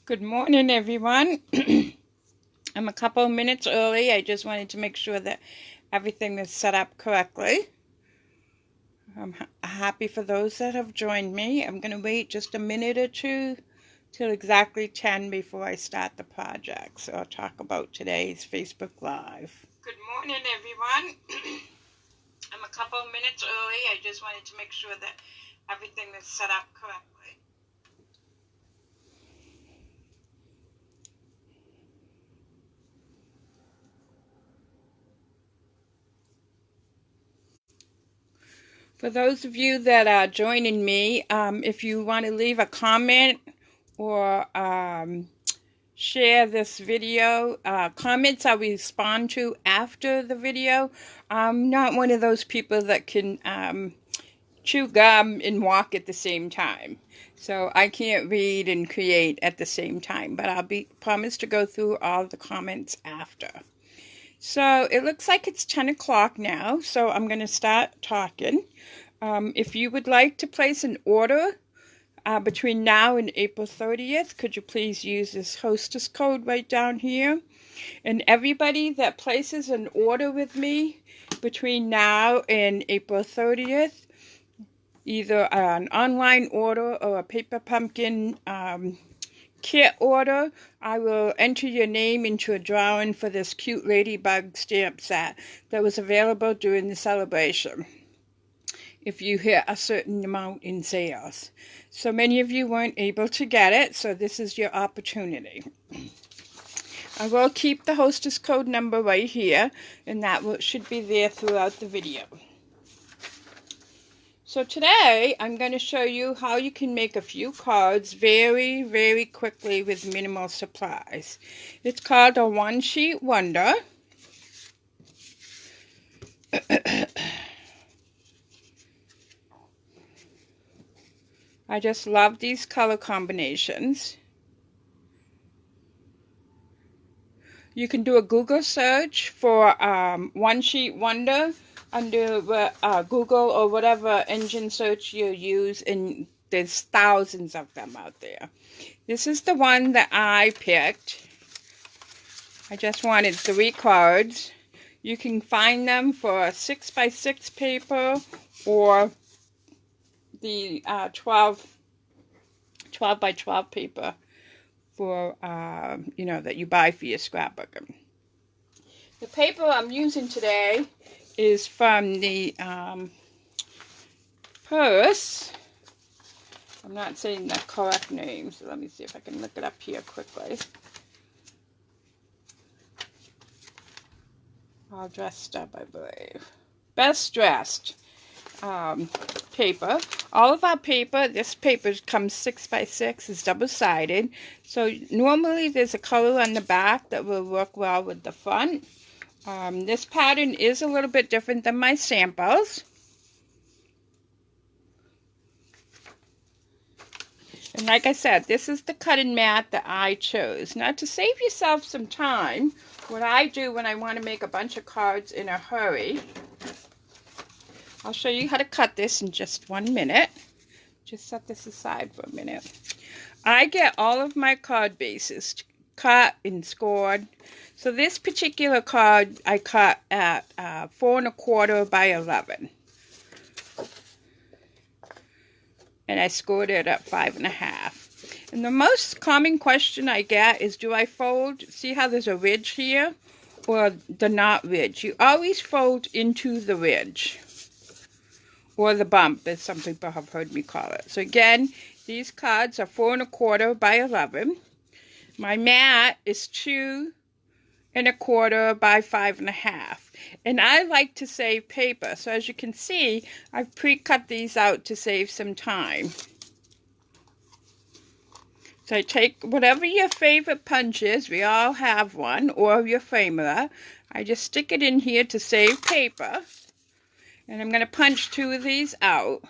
Good morning, everyone. I'm a couple of minutes early. I just wanted to make sure that everything is set up correctly. I'm happy for those that have joined me. I'm going to wait just a minute or two till exactly 10 before I start the project. So I'll talk about today's Facebook Live. Good morning, everyone. I'm a couple of minutes early. I just wanted to make sure that everything is set up correctly. For those of you that are joining me, if you want to leave a comment or share this video, comments I respond to after the video. I'm not one of those people that can chew gum and walk at the same time. So I can't read and create at the same time, but I'll promise to go through all the comments after. So it looks like it's 10 o'clock now, so I'm going to start talking. If you would like to place an order between now and April 30th, could you please use this hostess code right down here? And everybody that places an order with me between now and April 30th, either an online order or a paper pumpkin kit order, I will enter your name into a drawing for this cute ladybug stamp set that was available during the celebration if you hit a certain amount in sales. So many of you weren't able to get it, so this is your opportunity. I will keep the hostess code number right here, and that should be there throughout the video. So today, I'm going to show you how you can make a few cards very, very quickly with minimal supplies. It's called a one-sheet wonder. I just love these color combinations. You can do a Google search for one-sheet wonder under Google or whatever engine search you use, and there's thousands of them out there. This is the one that I picked. I just wanted 3 cards. You can find them for 6x6 paper or the 12 by 12 paper for that you buy for your scrapbooking. The paper I'm using today is from the purse. I'm not saying the correct name, so let me see if I can look it up here quickly. All dressed up, I believe. Best Dressed paper. All of our paper, this paper comes 6x6, is double-sided. So normally there's a color on the back that will work well with the front. This pattern is a little bit different than my samples. And like I said, this is the cutting mat that I chose. Now, to save yourself some time, what I do when I want to make a bunch of cards in a hurry, I'll show you how to cut this in just 1 minute. Just set this aside for a minute. I get all of my card bases cut and scored. So this particular card I cut at 4 1/4 by 11. And I scored it at 5 1/2. And the most common question I get is, do I fold? See how there's a ridge here? Or the not ridge. You always fold into the ridge. Or the bump, as some people have heard me call it. So again, these cards are 4 1/4 by 11. My mat is 2 1/4 by 5 1/2. And I like to save paper. So as you can see, I've pre-cut these out to save some time. So I take whatever your favorite punch is, we all have one, or your framer. I just stick it in here to save paper. And I'm going to punch 2 of these out.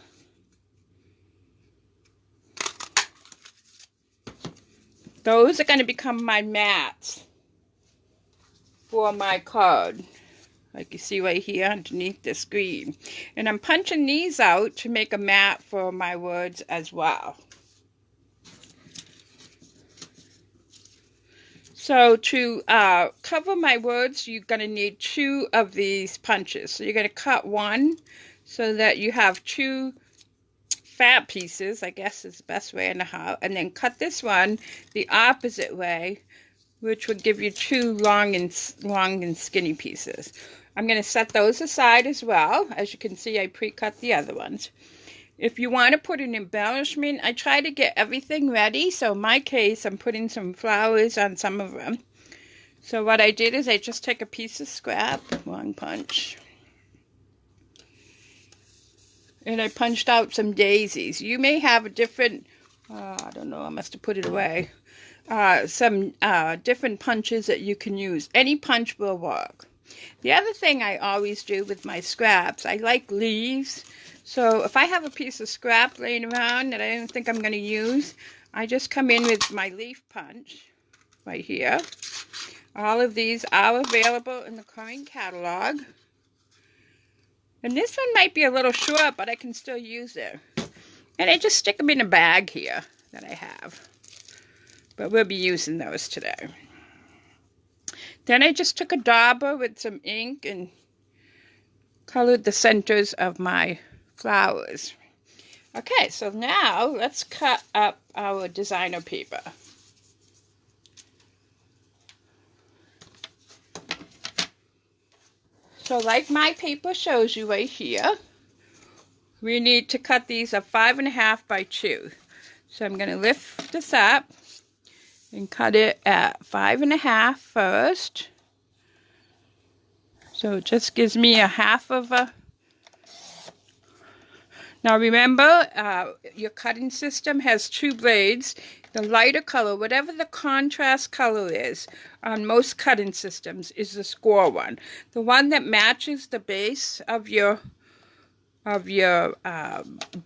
Those are going to become my mats for my card. Like you see right here underneath the screen. And I'm punching these out to make a mat for my words as well. So to cover my words, you're going to need 2 of these punches. So you're going to cut one so that you have 2 fat pieces, I guess is the best way in the how, and then cut this one the opposite way, which would give you 2 long and skinny pieces. I'm going to set those aside as well. As you can see, I pre-cut the other ones. If you want to put an embellishment, I try to get everything ready. So in my case, I'm putting some flowers on some of them. So what I did is I just take a piece of scrap, long punch, and I punched out some daisies. You may have a different, I don't know, I must have put it away, some different punches that you can use. Any punch will work. The other thing I always do with my scraps, I like leaves. So if I have a piece of scrap laying around that I don't think I'm going to use, I just come in with my leaf punch right here. All of these are available in the current catalog. And this one might be a little short, but I can still use it. And I just stick them in a bag here that I have. But we'll be using those today. Then I just took a dauber with some ink and colored the centers of my flowers. Okay, so now let's cut up our designer paper. So like my paper shows you right here, we need to cut these at 5.5 by 2. So I'm going to lift this up and cut it at 5.5 first. So it just gives me a half of a. Now remember, your cutting system has 2 blades. The lighter color, whatever the contrast color is on most cutting systems, is the score one. The one that matches the base of your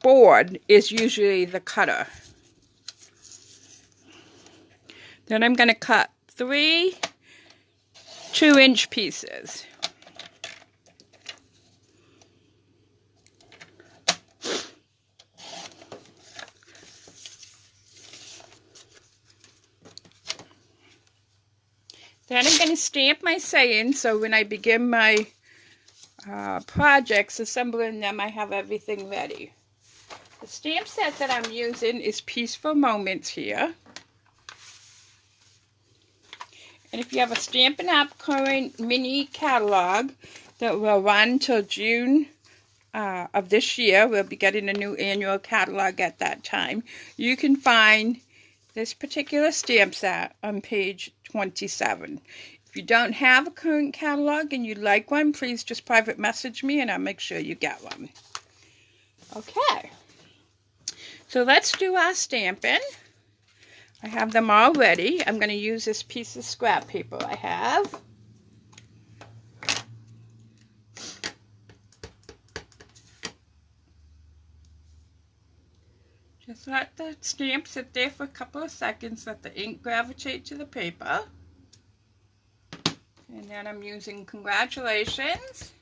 board is usually the cutter. Then I'm going to cut 3 2-inch pieces. Then I'm going to stamp my saying, so when I begin my projects, assembling them, I have everything ready. The stamp set that I'm using is Peaceful Moments here. And if you have a Stampin' Up! Current mini catalog that will run till June of this year, we'll be getting a new annual catalog at that time, you can find this particular stamp set on page 27. If you don't have a current catalog and you'd like one, please just private message me and I'll make sure you get one. Okay, so let's do our stamping. I have them all ready. I'm going to use this piece of scrap paper I have. Just let the stamp sit there for a couple of seconds, let the ink gravitate to the paper. And then I'm using Congratulations.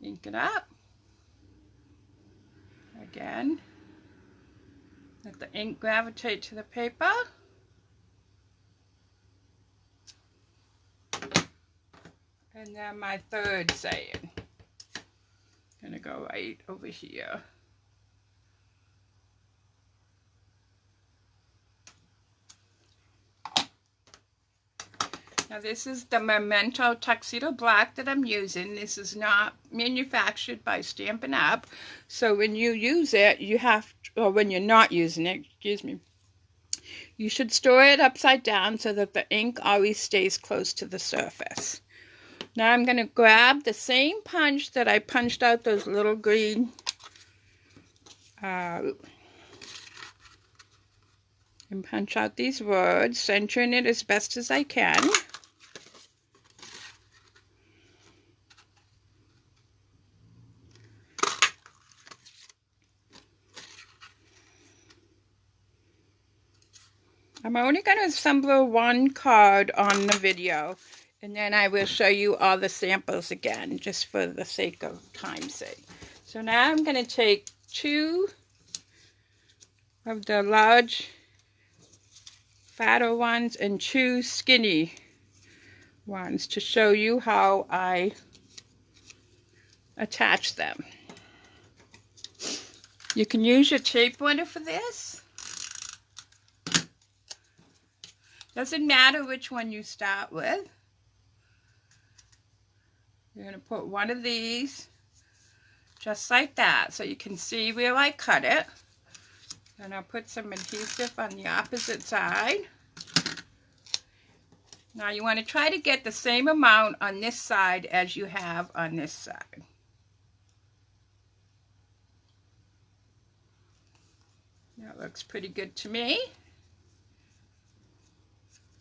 Ink it up. Again. Let the ink gravitate to the paper. And then my third saying. Gonna go right over here. Now this is the Memento Tuxedo Black that I'm using. This is not manufactured by Stampin' Up! So when you use it, you have, or when you're not using it, excuse me, you should store it upside down so that the ink always stays close to the surface. Now I'm going to grab the same punch that I punched out those little green and punch out these words, centering it as best as I can. I'm only going to assemble one card on the video, and then I will show you all the samples again, just for the sake of time's sake. So now I'm going to take 2 of the large fatter ones and 2 skinny ones to show you how I attach them. You can use your tape runner for this. Doesn't matter which one you start with. You're going to put one of these just like that so you can see where I cut it. And I'll put some adhesive on the opposite side. Now you want to try to get the same amount on this side as you have on this side. That looks pretty good to me.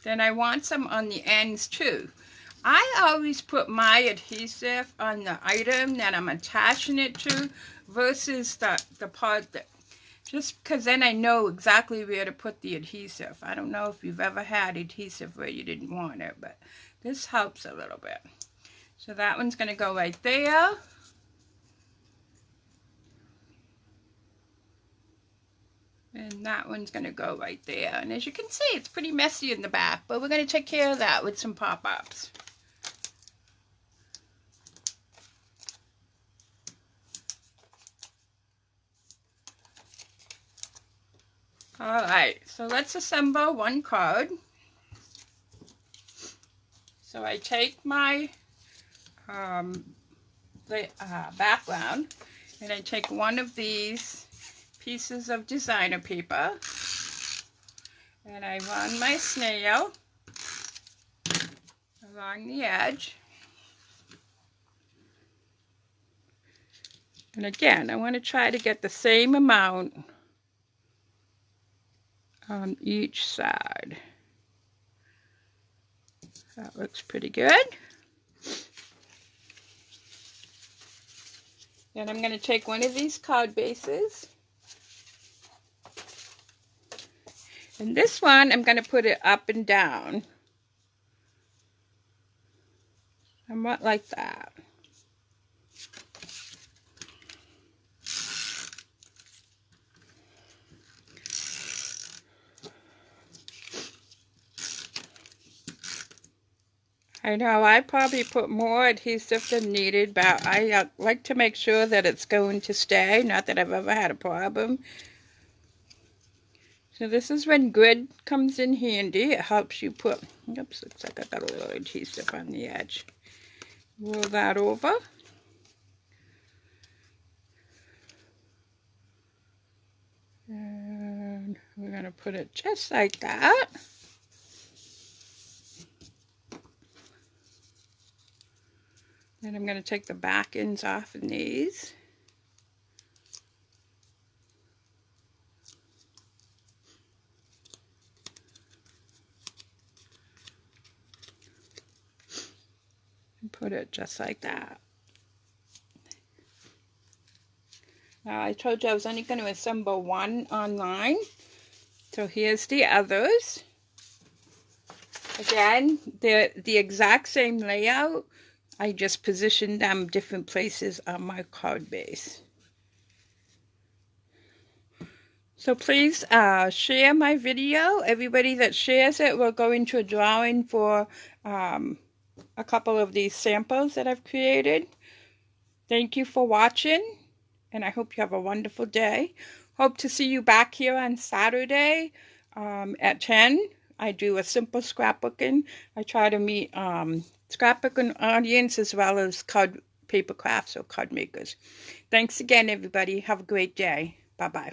Then I want some on the ends too. I always put my adhesive on the item that I'm attaching it to versus the part that, just because then I know exactly where to put the adhesive. I don't know if you've ever had adhesive where you didn't want it, but this helps a little bit. So that one's going to go right there. And that one's going to go right there. And as you can see, it's pretty messy in the back, but we're going to take care of that with some pop-ups. Alright, so let's assemble one card. So I take my background and I take one of these pieces of designer paper and I run my snail along the edge. And again, I want to try to get the same amount on each side. That looks pretty good. Then I'm going to take one of these card bases. And this one, I'm going to put it up and down. Somewhat like that. I know I probably put more adhesive than needed, but I like to make sure that it's going to stay. Not that I've ever had a problem. So this is when grid comes in handy. It helps you put, oops, looks like I got a little adhesive on the edge. Roll that over. And we're going to put it just like that. Then I'm going to take the back ends off of these. And put it just like that. Now I told you I was only going to assemble one online. So here's the others. Again, they're the exact same layout. I just positioned them different places on my card base. So please share my video. Everybody that shares it will go into a drawing for a couple of these samples that I've created. Thank you for watching, and I hope you have a wonderful day. Hope to see you back here on Saturday at 10. I do a simple scrapbooking. I try to meet scrapbooking audience as well as card paper crafts or card makers. Thanks again, everybody. Have a great day. Bye-bye.